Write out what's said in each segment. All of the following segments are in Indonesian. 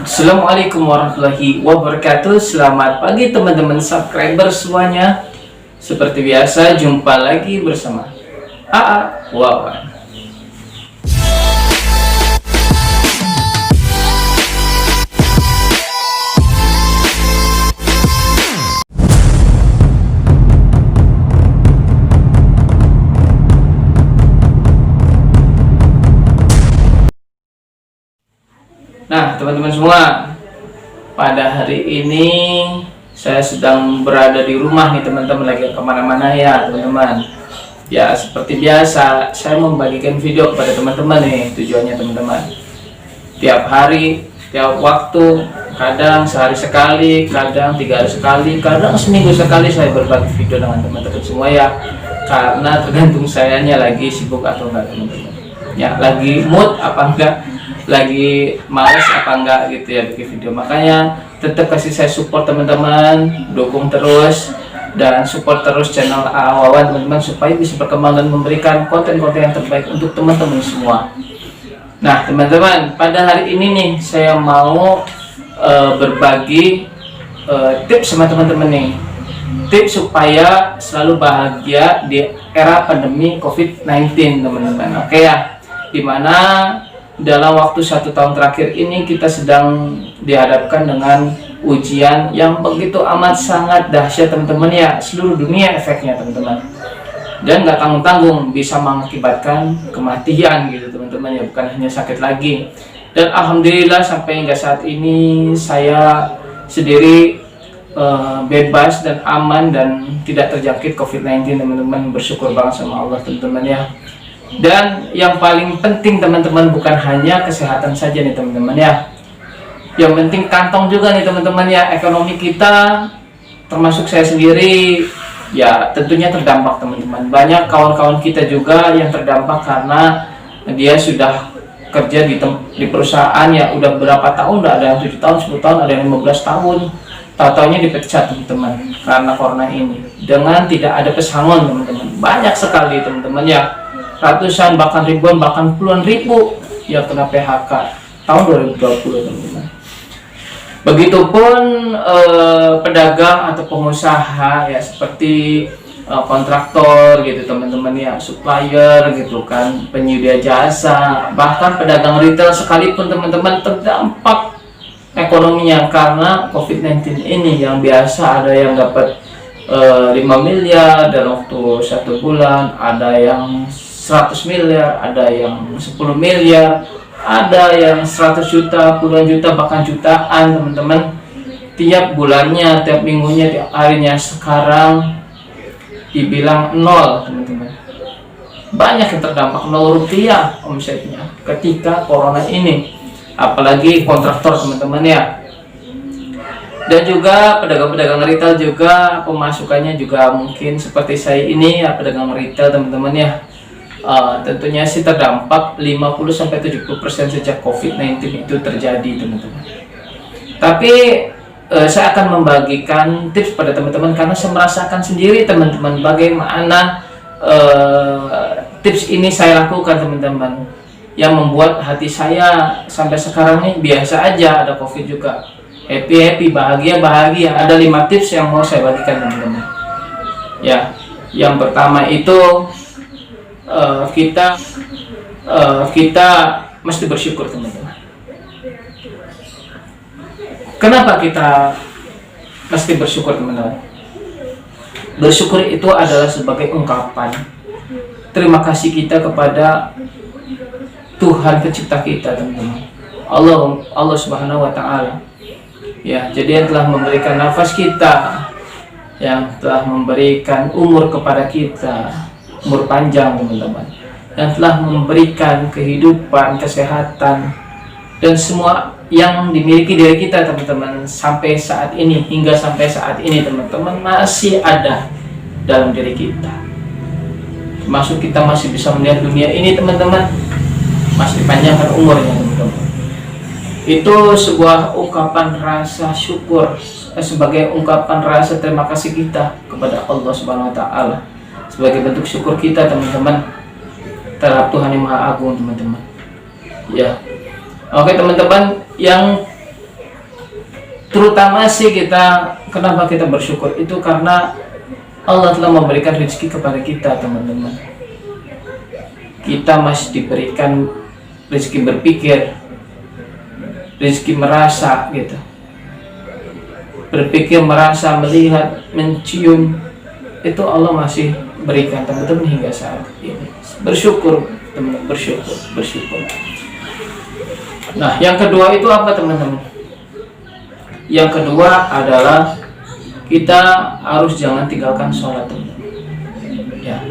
Assalamualaikum warahmatullahi wabarakatuh. Selamat pagi teman-teman subscriber semuanya. Seperti biasa jumpa lagi bersama AA Wawan. Nah teman-teman semua, pada hari ini saya sedang berada di rumah nih teman-teman, lagi kemana-mana ya teman-teman. Ya seperti biasa saya membagikan video kepada teman-teman nih, tujuannya teman-teman. Tiap hari, tiap waktu, kadang sehari sekali, kadang 3 hari sekali, kadang seminggu sekali saya berbagi video dengan teman-teman semua ya. Karena tergantung sayanya lagi sibuk atau enggak teman-teman. Ya lagi mood apa enggak, lagi males apa enggak gitu ya bikin video. Makanya tetap kasih saya support teman-teman, dukung terus dan support terus channel Wawan teman-teman, supaya bisa berkembang dan memberikan konten-konten yang terbaik untuk teman-teman semua. Nah teman-teman, pada hari ini nih saya mau berbagi tips sama teman-teman nih, tips supaya selalu bahagia di era pandemi COVID-19 teman-teman. Oke ya, dimana dalam waktu 1 tahun terakhir ini kita sedang dihadapkan dengan ujian yang begitu amat sangat dahsyat teman-teman ya, seluruh dunia efeknya teman-teman, dan nggak tanggung-tanggung bisa mengakibatkan kematian gitu teman-teman ya, bukan hanya sakit lagi. Dan alhamdulillah sampai hingga saat ini saya sendiri bebas dan aman dan tidak terjangkit COVID-19 teman-teman, bersyukur banget sama Allah teman-teman ya. Dan yang paling penting teman-teman, bukan hanya kesehatan saja nih teman-teman ya, yang penting kantong juga nih teman-teman ya, ekonomi kita termasuk saya sendiri ya tentunya terdampak teman-teman. Banyak kawan-kawan kita juga yang terdampak karena dia sudah kerja di perusahaan ya udah berapa tahun, udah ada yang 7 tahun, 10 tahun, ada yang 15 tahun, tahu-taunya dipecat teman-teman karena corona ini dengan tidak ada pesangon teman-teman. Banyak sekali teman-teman ya, ratusan bahkan ribuan bahkan puluhan ribu yang kena PHK tahun 2020 teman-teman. Begitupun pedagang atau pengusaha ya, seperti kontraktor gitu teman-teman ya, supplier gitu kan, penyedia jasa, bahkan pedagang retail sekalipun teman-teman terdampak ekonominya karena COVID-19 ini. Yang biasa ada yang dapat 5 miliar dalam waktu 1 bulan, ada yang 100 miliar, ada yang 10 miliar, ada yang 100 juta, puluhan juta, bahkan jutaan teman-teman tiap bulannya, tiap minggunya, tiap harinya. Sekarang dibilang nol teman-teman, banyak yang terdampak 0 rupiah omsetnya ketika corona ini, apalagi kontraktor teman-teman ya. Dan juga pedagang-pedagang retail juga pemasukannya juga mungkin seperti saya ini ya, pedagang retail teman-teman ya. Tentunya sih terdampak 50-70% sejak COVID-19 itu terjadi teman-teman. Tapi saya akan membagikan tips pada teman-teman karena saya merasakan sendiri teman-teman bagaimana tips ini saya lakukan teman-teman, yang membuat hati saya sampai sekarang nih biasa aja, ada COVID juga happy bahagia. Ada 5 tips yang mau saya bagikan teman-teman ya. Yang pertama itu kita mesti bersyukur teman-teman. Kenapa kita mesti bersyukur teman-teman? Bersyukur itu adalah sebagai ungkapan terima kasih kita kepada Tuhan pencipta kita teman-teman, Allah Subhanahu wa Ta'ala ya. Jadi yang telah memberikan nafas kita, yang telah memberikan umur kepada kita, umur panjang teman-teman, yang telah memberikan kehidupan, kesehatan, dan semua yang dimiliki diri kita teman-teman sampai saat ini, hingga sampai saat ini teman-teman masih ada dalam diri kita. Termasuk kita masih bisa melihat dunia ini teman-teman, masih dipanjangkan umurnya teman-teman. Itu sebuah ungkapan rasa syukur, sebagai ungkapan rasa terima kasih kita kepada Allah Subhanahu wa Ta'ala, sebagai bentuk syukur kita teman-teman terhadap Tuhan yang Maha Agung teman-teman ya. Oke teman-teman, yang terutama sih kenapa kita bersyukur itu karena Allah telah memberikan rezeki kepada kita teman-teman. Kita masih diberikan rezeki berpikir, rezeki merasa gitu, berpikir, merasa, melihat, mencium, itu Allah masih berikan teman-teman hingga saat ini. Bersyukur teman-teman, bersyukur. Nah, yang kedua itu apa teman-teman? Yang kedua adalah kita harus jangan tinggalkan sholat teman-teman. Ya,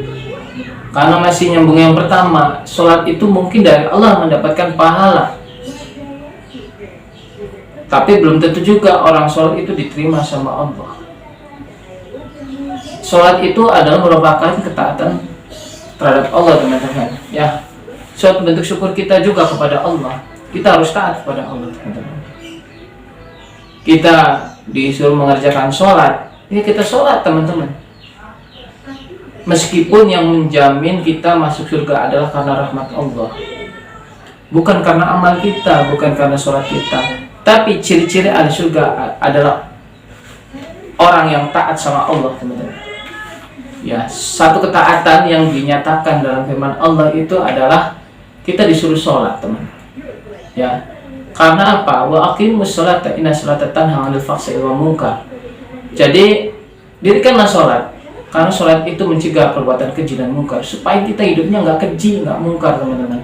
karena masih nyambung yang pertama, sholat itu mungkin dari Allah mendapatkan pahala, tapi belum tentu juga orang sholat itu diterima sama Allah. Sholat itu adalah merupakan ketaatan terhadap Allah teman-teman. Ya, suatu bentuk syukur kita juga kepada Allah. Kita harus taat kepada Allah teman-teman. Kita disuruh mengerjakan sholat, ya kita sholat teman-teman. Meskipun yang menjamin kita masuk surga adalah karena rahmat Allah, bukan karena amal kita, bukan karena sholat kita. Tapi ciri-ciri ahli surga adalah orang yang taat sama Allah teman-teman. Ya, satu ketaatan yang dinyatakan dalam firman Allah itu adalah kita disuruh sholat teman. Ya, karena apa? Wa aqimus sholata inna sholata tanha 'anil fahsya'i wal munkar. Jadi dirikanlah sholat, karena sholat itu mencegah perbuatan keji dan mungkar, supaya kita hidupnya nggak keji, nggak mungkar teman-teman.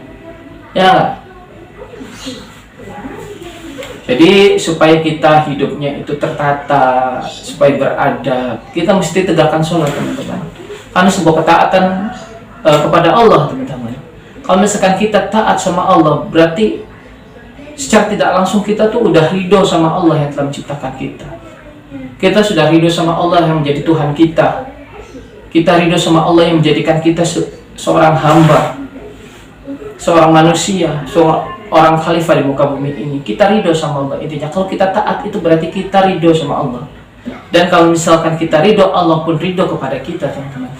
Ya nggak? Jadi supaya kita hidupnya itu tertata, supaya beradab, kita mesti tegakkan sholat teman-teman. Karena sebuah ketaatan kepada Allah teman-teman. Kalau misalkan kita taat sama Allah, berarti secara tidak langsung kita tuh udah ridho sama Allah yang telah menciptakan kita. Kita sudah ridho sama Allah yang menjadi Tuhan kita. Kita ridho sama Allah yang menjadikan kita seorang hamba, seorang manusia, seorang khalifah di muka bumi ini. Kita ridho sama Allah. Intinya kalau kita taat itu berarti kita ridho sama Allah. Dan kalau misalkan kita ridho, Allah pun ridho kepada kita teman-teman.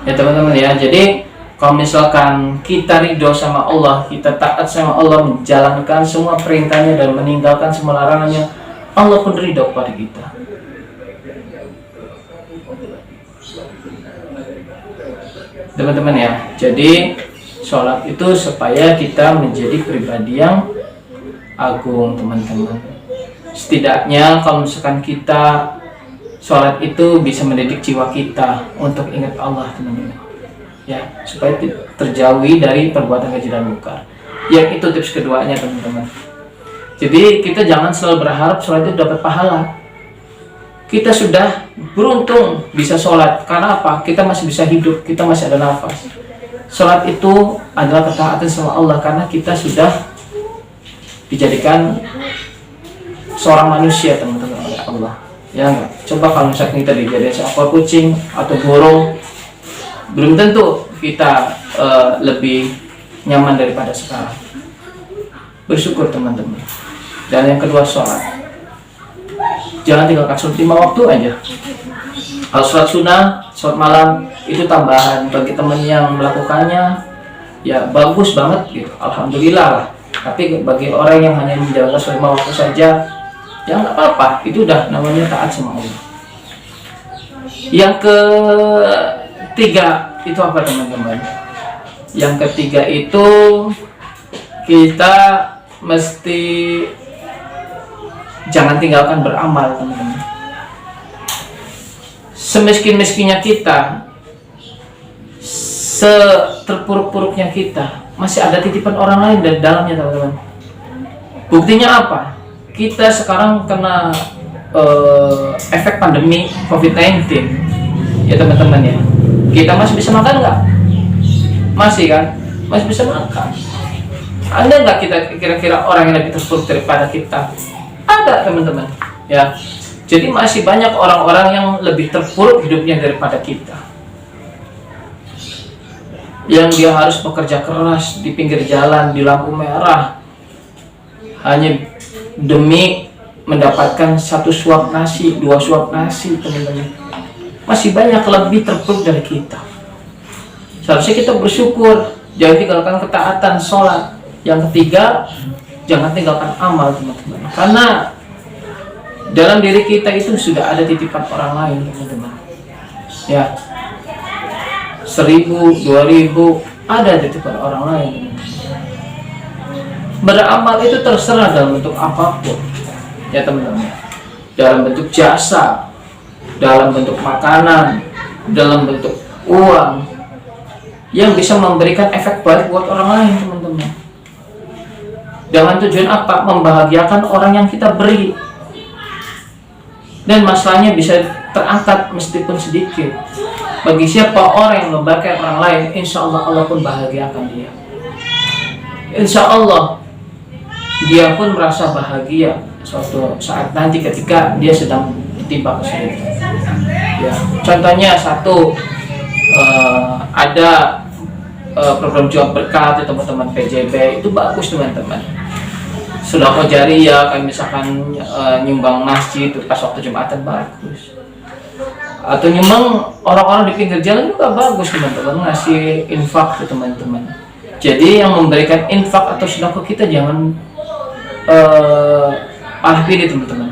Ya teman-teman ya, jadi kalau misalkan kita ridho sama Allah, kita taat sama Allah, menjalankan semua perintahnya dan meninggalkan semua larangannya, Allah pun ridho kepada kita. Teman-teman ya, jadi sholat itu supaya kita menjadi pribadi yang agung teman-teman. Setidaknya kalau misalkan kita sholat itu bisa mendidik jiwa kita untuk ingat Allah teman-teman. Ya, supaya terjauhi dari perbuatan keji dan mungkar. Yang itu tips keduanya teman-teman. Jadi kita jangan selalu berharap sholat itu dapat pahala. Kita sudah beruntung bisa sholat. Karena apa? Kita masih bisa hidup, kita masih ada nafas. Sholat itu adalah ketaatan sama Allah karena kita sudah dijadikan seorang manusia teman-teman oleh Allah. Ya enggak? Coba kalau misalnya kita dijadikan seekor kucing atau burung, belum tentu kita lebih nyaman daripada sekarang. Bersyukur teman-teman. Dan yang kedua sholat. Jangan tinggalkan sholat 5 waktu aja. Kalau sholat sunnah, sholat malam itu tambahan bagi teman yang melakukannya, ya bagus banget gitu. Alhamdulillah lah. Tapi bagi orang yang hanya menjalankan sholat 5 waktu saja, ya nggak apa-apa. Itu udah namanya taat sama Allah. Yang ketiga itu apa teman-teman? Yang ketiga itu kita mesti jangan tinggalkan beramal teman-teman. Semiskin-miskinnya kita, seterpuruk-puruknya kita, masih ada titipan orang lain dari dalamnya teman-teman. Buktinya apa? Kita sekarang kena efek pandemi COVID-19 ya teman-teman ya. Kita masih bisa makan nggak? Masih kan? Masih bisa makan. Ada nggak kita kira-kira orang yang lebih terpuruk daripada kita? Ada teman-teman ya. Jadi masih banyak orang-orang yang lebih terpuruk hidupnya daripada kita, yang dia harus bekerja keras di pinggir jalan, di lampu merah, hanya demi mendapatkan 1 suap nasi, 2 suap nasi teman-teman. Masih banyak lebih terpuruk dari kita. Seharusnya kita bersyukur, jangan tinggalkan ketaatan, sholat. Yang ketiga, jangan tinggalkan amal, teman-teman. Karena dalam diri kita itu sudah ada titipan orang lain, teman-teman. Ya, 1000, 2000 ada titipan orang lain. Beramal itu terserah dalam bentuk apapun, ya teman-teman. Dalam bentuk jasa, dalam bentuk makanan, dalam bentuk uang, yang bisa memberikan efek baik buat orang lain, teman-teman. Dengan tujuan apa? Membahagiakan orang yang kita beri. Dan masalahnya bisa terangkat meskipun sedikit. Bagi siapa orang yang membahagiakan orang lain, insya Allah Allah pun bahagiakan dia. Insya Allah dia pun merasa bahagia suatu saat nanti ketika dia sedang ditimpa kesulitan. Ya, contohnya satu, ada program jual berkah atau teman-teman PJB, itu bagus teman-teman. Sedekah jariyah, kan misalkan nyumbang masjid pas waktu Jumatan, bagus. Atau nyumbang orang-orang di pinggir jalan juga bagus teman-teman, ngasih infak ke teman-teman. Jadi yang memberikan infak atau sedekah kita jangan paling pilih teman-teman.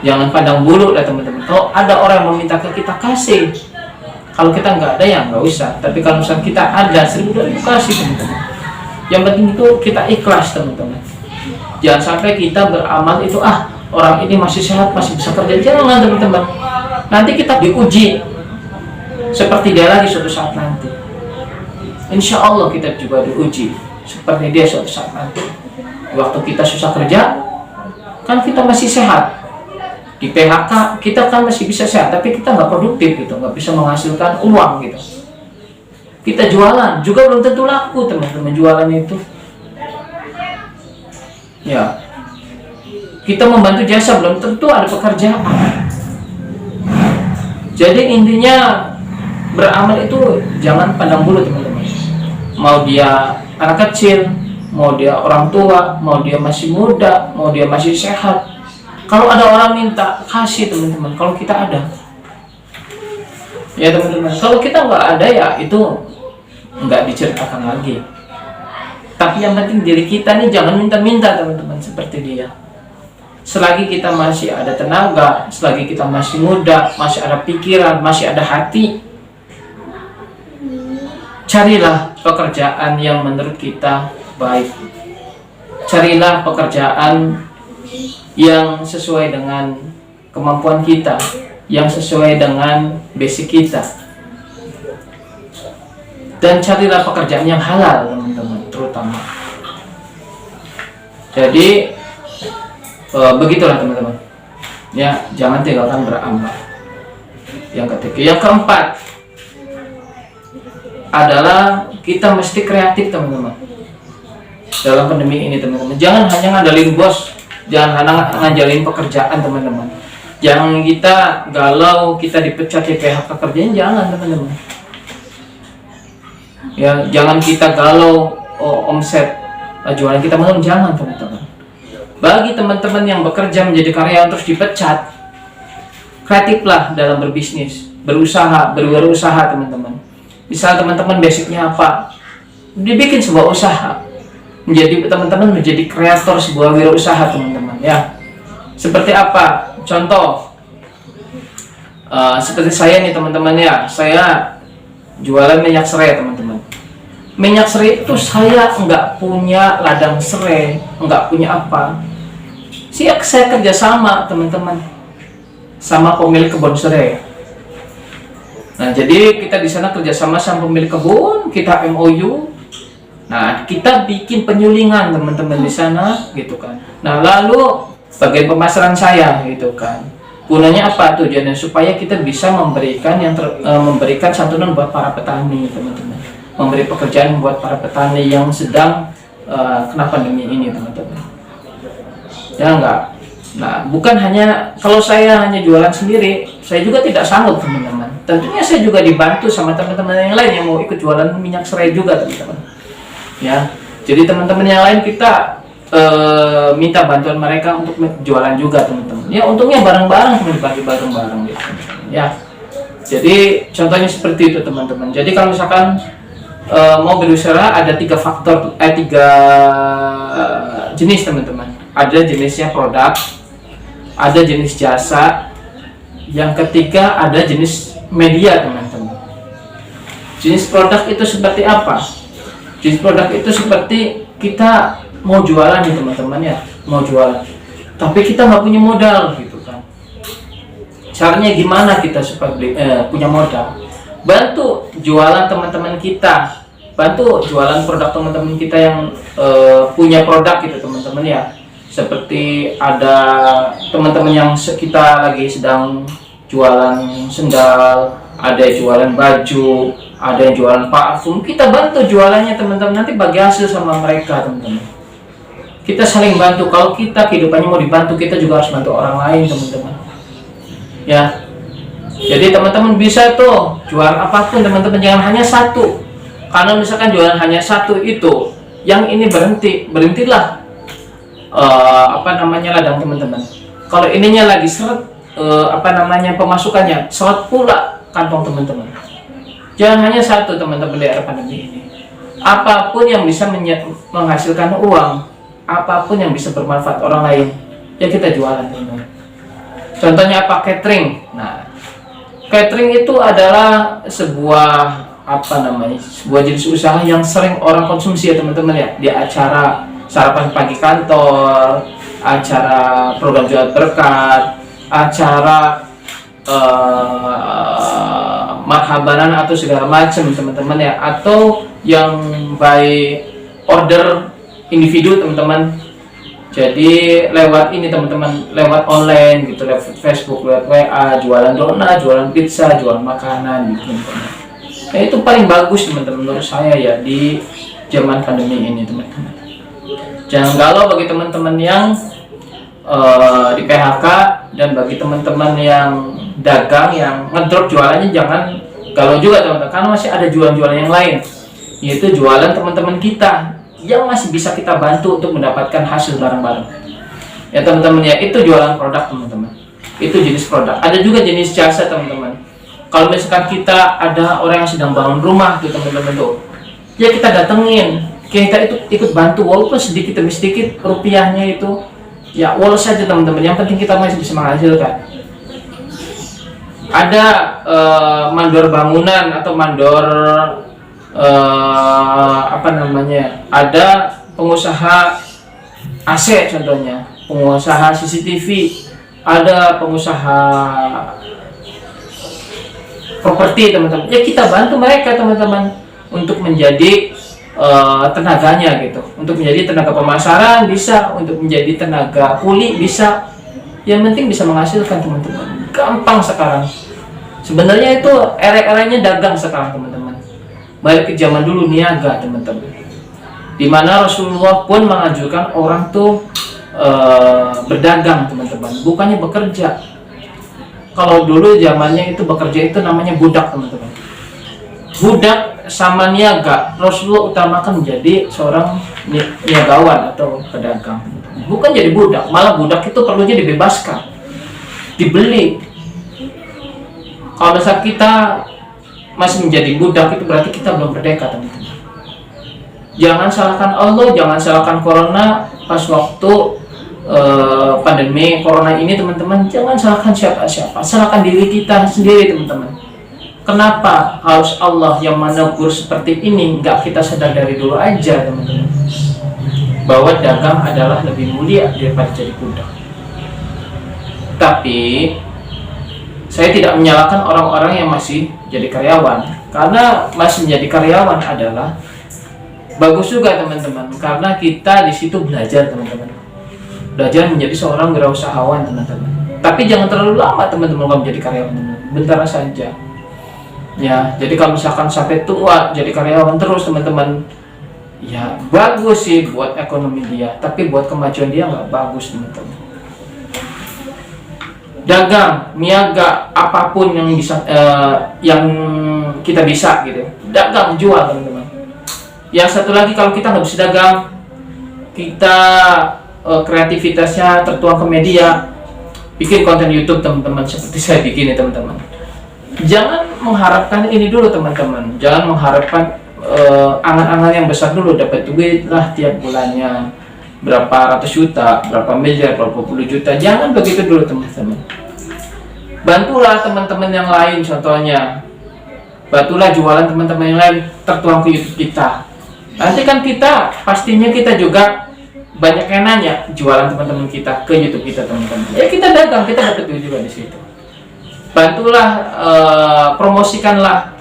Jangan pandang bulu lah teman-teman. Kalau ada orang yang meminta ke kita, kasih. Kalau kita nggak ada ya nggak usah. Tapi kalau misalnya kita ada 1000 kasih teman-teman. Yang penting itu kita ikhlas teman-teman. Jangan sampai kita beramal itu orang ini masih sehat, masih bisa kerja. Jangan teman-teman. Nanti kita diuji seperti dia lagi suatu saat nanti. Insya Allah kita juga diuji seperti dia suatu saat nanti. Waktu kita susah kerja, kan kita masih sehat. Di PHK kita kan masih bisa sehat, tapi kita nggak produktif gitu, nggak bisa menghasilkan uang gitu. Kita jualan juga belum tentu laku teman-teman, jualan itu. Ya, kita membantu jasa belum tentu ada pekerjaan. Jadi intinya beramal itu jangan pandang bulu teman-teman. Mau dia anak kecil, mau dia orang tua, mau dia masih muda, mau dia masih sehat. Kalau ada orang minta, kasih teman-teman. Kalau kita ada, ya teman-teman. Kalau kita nggak ada ya itu nggak diceritakan lagi. Tapi yang penting diri kita nih jangan minta-minta teman-teman seperti dia. Selagi kita masih ada tenaga, selagi kita masih muda, masih ada pikiran, masih ada hati, carilah pekerjaan yang menurut kita baik. Carilah pekerjaan yang sesuai dengan kemampuan kita, yang sesuai dengan basic kita. Dan carilah pekerjaan yang halal teman-teman, terutama. Jadi begitulah teman-teman. Ya, jangan tinggalkan beramal. Yang ketiga, yang keempat adalah kita mesti kreatif teman-teman. Dalam pandemi ini teman-teman, jangan hanya ngandalin bos, jangan hanya ngajalin pekerjaan teman-teman. Jangan kita galau, kita dipecat di PHK kerjaan, jangan teman-teman. Ya, jangan kita galau omset jualan kita menurun, jangan teman-teman. Bagi teman-teman yang bekerja menjadi karyawan terus dipecat, kreatiflah dalam berbisnis, berusaha, berwirausaha teman-teman. Misal teman-teman basicnya apa, dibikin sebuah usaha, menjadi teman-teman menjadi kreator sebuah wirausaha teman-teman. Ya, seperti apa? Contoh, seperti saya nih teman-teman ya, saya jualan minyak serai teman-teman. Minyak serai itu saya nggak punya ladang serai, nggak punya apa. Saya kerjasama teman-teman sama pemilik kebun serai. Nah, jadi kita di sana kerjasama sama pemilik kebun, kita MOU. Nah, kita bikin penyulingan teman-teman di sana, gitu kan. Nah, lalu bagian pemasaran saya, gitu kan. Gunanya apa tujuannya? Supaya kita bisa memberikan memberikan santunan buat para petani teman-teman. Memberi pekerjaan buat para petani yang sedang kena pandemi ini teman-teman. Ya enggak. Nah, bukan hanya kalau saya hanya jualan sendiri, saya juga tidak sanggup teman-teman. Tentunya saya juga dibantu sama teman-teman yang lain yang mau ikut jualan minyak serai juga teman-teman. Ya, jadi teman-teman yang lain kita minta bantuan mereka untuk jualan juga teman-teman. Ya, untungnya bareng-bareng, dibagi bareng-bareng gitu. Ya, Jadi contohnya seperti itu teman-teman. Jadi kalau misalkan mau berusaha ada tiga jenis teman-teman. Ada jenisnya produk, ada jenis jasa, yang ketiga ada jenis media teman-teman. Jenis produk itu seperti apa? Jenis produk itu seperti kita mau jualan nih teman-teman ya, mau jualan, tapi kita nggak punya modal gitu kan. Caranya gimana kita supaya punya modal? Bantu jualan teman-teman kita, bantu jualan produk teman-teman kita yang punya produk gitu teman-teman ya. Seperti ada teman-teman yang kita lagi sedang jualan sendal, ada yang jualan baju, ada yang jualan parfum, kita bantu jualannya teman-teman, nanti bagi hasil sama mereka teman-teman. Kita saling bantu. Kalau kita kehidupannya mau dibantu, kita juga harus bantu orang lain teman-teman ya. Jadi teman-teman bisa tuh jualan apapun teman-teman, jangan hanya satu. Karena misalkan jualan hanya satu itu, yang ini berhentilah ladang teman-teman. Kalau ininya lagi seret pemasukannya, seret pula kantong teman-teman. Jangan hanya satu teman-teman di era pandemi ini. Apapun yang bisa menghasilkan uang, apapun yang bisa bermanfaat orang lain, ya kita jualan teman-teman. Contohnya apa? Catering. Nah, catering itu adalah sebuah sebuah jenis usaha yang sering orang konsumsi ya teman-teman ya. Di acara sarapan pagi kantor, acara program jual berkat, acara marhabanan atau segala macam teman-teman ya, atau yang by order individu teman-teman. Jadi lewat ini teman-teman, lewat online gitu, lewat Facebook, lewat WA, jualan donat, jualan pizza, jualan makanan gitu teman-teman. Nah, itu paling bagus teman-teman menurut saya ya di zaman pandemi ini teman-teman. Jangan galau bagi teman-teman yang di PHK, dan bagi teman-teman yang dagang yang ngedrop jualannya jangan galau juga teman-teman, karena masih ada jualan-jualan yang lain, yaitu jualan teman-teman kita yang masih bisa kita bantu untuk mendapatkan hasil bareng-bareng ya teman-teman ya. Itu jualan produk teman-teman, itu jenis produk. Ada juga jenis jasa teman-teman. Kalau misalkan kita ada orang yang sedang bangun rumah tuh teman-teman tuh, ya kita datengin, kita itu ikut bantu walaupun sedikit demi sedikit rupiahnya itu ya, walau saja teman-teman, yang penting kita masih bisa menghasilkan. Ada mandor bangunan atau mandor ada pengusaha AC contohnya, pengusaha CCTV, ada pengusaha properti teman-teman. Ya kita bantu mereka teman-teman untuk menjadi tenaganya gitu, untuk menjadi tenaga pemasaran bisa, untuk menjadi tenaga kuli bisa, yang penting bisa menghasilkan teman-teman. Gampang sekarang sebenarnya, itu era-eranya dagang sekarang teman-teman. Balik ke zaman dulu niaga teman-teman, dimana Rasulullah pun menganjurkan orang tuh berdagang teman-teman, bukannya bekerja. Kalau dulu zamannya itu bekerja itu namanya budak teman-teman. Budak sama niaga, Rasulullah utamakan menjadi seorang niagawan atau pedagang, bukan jadi budak. Malah budak itu perlunya dibebaskan, dibeli. Kalau saat kita masih menjadi budak, itu berarti kita belum merdeka teman-teman. Jangan salahkan Allah, jangan salahkan corona pas waktu pandemi corona ini teman-teman. Jangan salahkan siapa-siapa, salahkan diri kita sendiri teman-teman. Kenapa harus Allah yang menegur seperti ini? Nggak kita sadar dari dulu aja teman-teman, bahwa dagang adalah lebih mulia daripada jadi budak. Tapi saya tidak menyalahkan orang-orang yang masih jadi karyawan, karena masih menjadi karyawan adalah bagus juga teman-teman, karena kita di situ belajar teman-teman, belajar menjadi seorang wirausahawan teman-teman. Tapi jangan terlalu lama teman-teman kalau menjadi karyawan, bentar saja ya. Jadi kalau misalkan sampai tua jadi karyawan terus teman-teman, ya bagus sih buat ekonomi dia, tapi buat kemajuan dia nggak bagus teman-teman. Dagang, niaga, apapun yang bisa yang kita bisa gitu, dagang, jual teman-teman. Yang satu lagi, kalau kita nggak bisa dagang, kita kreativitasnya tertuang ke media, bikin konten YouTube teman-teman, seperti saya bikin ya teman-teman. Jangan mengharapkan ini dulu teman-teman, jangan mengharapkan angan-angan yang besar dulu, dapat duit lah tiap bulannya berapa ratus juta, berapa miliar, berapa puluh juta. Jangan begitu dulu teman-teman. Bantulah teman-teman yang lain, contohnya bantulah jualan teman-teman yang lain tertuang ke YouTube kita. Nanti kan kita pastinya kita juga banyak yang nanya jualan teman-teman kita ke YouTube kita teman-teman. Ya kita dagang, kita dapat duit juga di situ. Bantulah, promosikanlah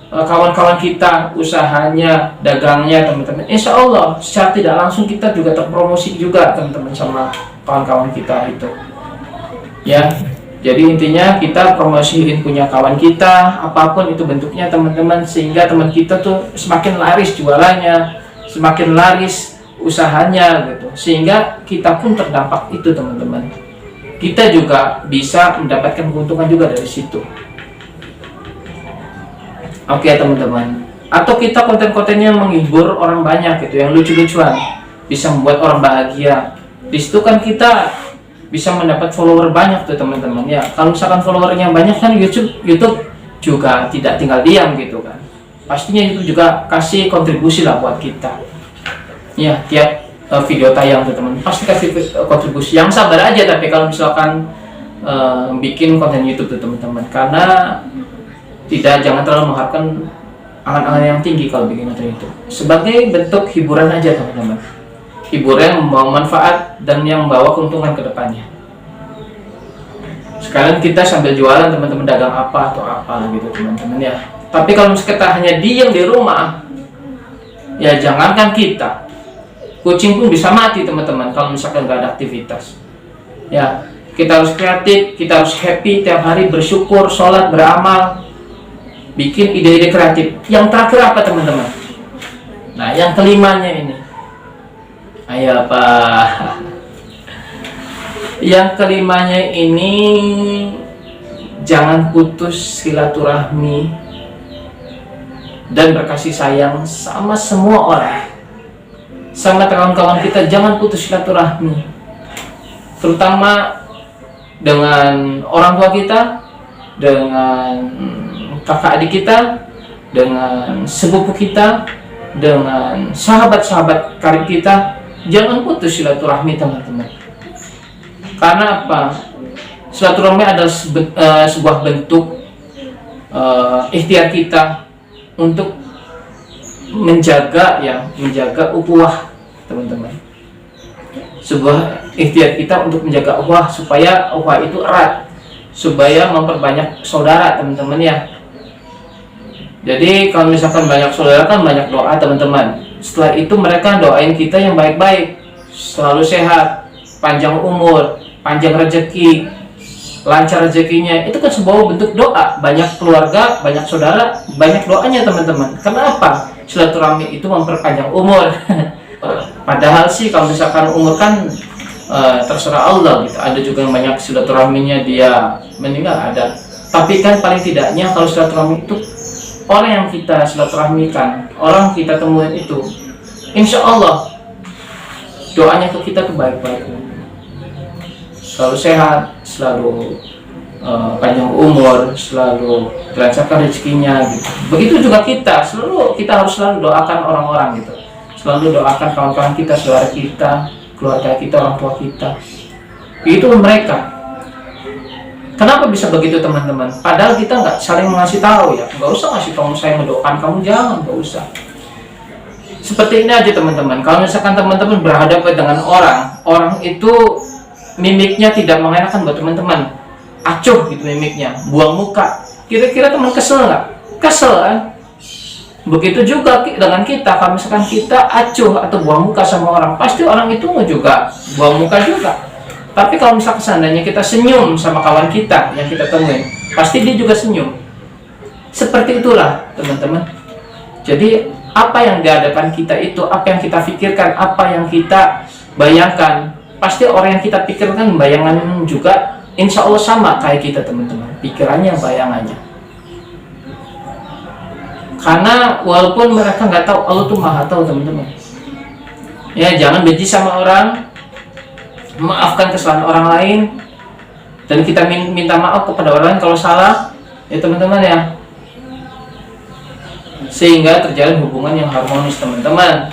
kawan-kawan kita usahanya, dagangnya teman-teman. Insya Allah secara tidak langsung kita juga terpromosi juga teman-teman sama kawan-kawan kita itu. Ya, jadi intinya kita promosiin punya kawan kita, apapun itu bentuknya teman-teman, sehingga teman kita tuh semakin laris jualannya, semakin laris usahanya gitu, sehingga kita pun terdampak itu teman-teman. Kita juga bisa mendapatkan keuntungan juga dari situ. Oke teman-teman. Atau kita konten-kontennya menghibur orang banyak gitu, yang lucu-lucuan, bisa membuat orang bahagia. Di situ kan kita bisa mendapat follower banyak tuh teman-teman ya. Kalau misalkan followernya banyak kan YouTube juga tidak tinggal diam gitu kan. Pastinya itu juga kasih kontribusi lah buat kita. Ya, tiap video tayang tuh teman, pasti kasih kontribusi. Yang sabar aja tapi kalau misalkan bikin konten YouTube tuh teman-teman, karena jangan terlalu mengharapkan angan-angan yang tinggi kalau bikin konten itu. Sebagai bentuk hiburan aja teman-teman, hiburan yang membawa manfaat dan yang membawa keuntungan ke depannya. Sekarang kita sambil jualan teman-teman, dagang apa atau apa gitu teman-teman ya. Tapi kalau misalkan kita hanya diam di rumah, ya jangankan kita, kucing pun bisa mati teman-teman kalau misalkan nggak ada aktivitas. Ya, kita harus kreatif, kita harus happy tiap hari, bersyukur, sholat, beramal, bikin ide-ide kreatif. Yang terakhir apa teman-teman? Nah, yang kelimanya ini, ayo apa? Yang kelimanya ini, jangan putus silaturahmi dan berkasih sayang sama semua orang. Sama kawan-kawan kita, jangan putus silaturahmi, terutama dengan orang tua kita, dengan kakak adik kita, dengan sepupu kita, dengan sahabat-sahabat karib kita. Jangan putus silaturahmi teman-teman. Karena apa? Silaturahmi adalah sebuah bentuk ikhtiar kita untuk menjaga ukhuwah teman-teman. Sebuah ikhtiar kita untuk menjaga ukhuwah supaya ukhuwah itu erat, supaya memperbanyak saudara teman-teman ya. Jadi kalau misalkan banyak saudara kan banyak doa teman-teman. Setelah itu mereka doain kita yang baik-baik, selalu sehat, panjang umur, panjang rezeki, lancar rezekinya. Itu kan sebuah bentuk doa. Banyak keluarga, banyak saudara, banyak doanya teman-teman. Kenapa? Silaturahmi itu memperpanjang umur. Padahal sih kalau misalkan umur kan terserah Allah gitu. Ada juga yang banyak silaturahminya dia meninggal, ada. Tapi kan paling tidaknya kalau silaturahmi itu orang yang kita silaturahmikan, orang kita temuin itu, insya Allah doanya ke kita tuh baik-baik, selalu sehat, selalu panjang umur, selalu dilancarkan rezekinya gitu. Begitu juga kita harus selalu doakan orang-orang gitu, selalu doakan kawan-kawan kita, saudara kita, keluarga kita, orang tua kita. Itu mereka. Kenapa bisa begitu teman-teman? Padahal kita nggak saling mengasih tahu ya. Nggak usah ngasih tahu saya mendoakan kamu, jangan, nggak usah. Seperti ini aja teman-teman. Kalau misalkan teman-teman berhadapan dengan orang itu mimiknya tidak mengenakan buat teman-teman, acuh gitu mimiknya, buang muka. Kira-kira teman kesel nggak? Kesel kan? Begitu juga dengan kita. Kalau misalkan kita acuh atau buang muka sama orang, pasti orang itu juga buang muka juga. Tapi kalau misalkan seandainya kita senyum sama kawan kita yang kita temuin, pasti dia juga senyum. Seperti itulah teman-teman. Jadi apa yang di hadapan kita itu, apa yang kita pikirkan, apa yang kita bayangkan, pasti orang yang kita pikirkan bayangan juga insya Allah sama kayak kita teman-teman, pikirannya, bayangannya. Karena walaupun mereka nggak tahu, Allah tuh maha tahu teman-teman. Ya, jangan benci sama orang, maafkan kesalahan orang lain, dan kita minta maaf kepada orang lain kalau salah. ya teman-teman ya, sehingga terjalin hubungan yang harmonis teman-teman,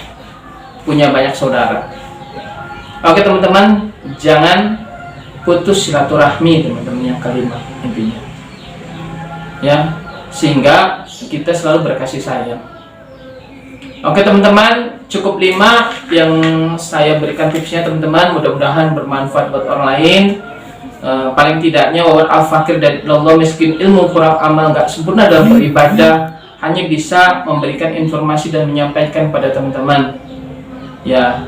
punya banyak saudara. Oke teman-teman, jangan putus silaturahmi teman-teman, yang kelima intinya ya, sehingga kita selalu berkasih sayang. Oke teman-teman, cukup 5 yang saya berikan tipsnya teman-teman, mudah-mudahan bermanfaat buat orang lain. Paling tidaknya wawat al-fakir dari Allah, miskin ilmu, kurang amal, nggak sempurna dalam beribadah, hanya bisa memberikan informasi dan menyampaikan pada teman-teman ya.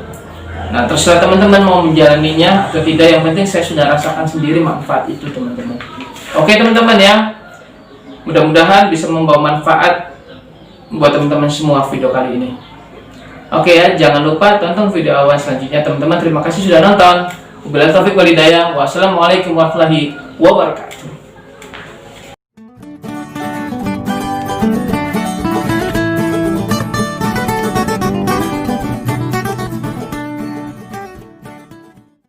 Nah terserah teman-teman mau menjalaninya atau tidak, yang penting saya sudah rasakan sendiri manfaat itu teman-teman. Oke teman-teman ya, mudah-mudahan bisa membawa manfaat buat teman-teman semua video kali ini. Oke ya, jangan lupa tonton video awal selanjutnya teman-teman. Terima kasih sudah nonton. Wabillahi taufiq wal hidayah. Wassalamualaikum warahmatullahi wabarakatuh.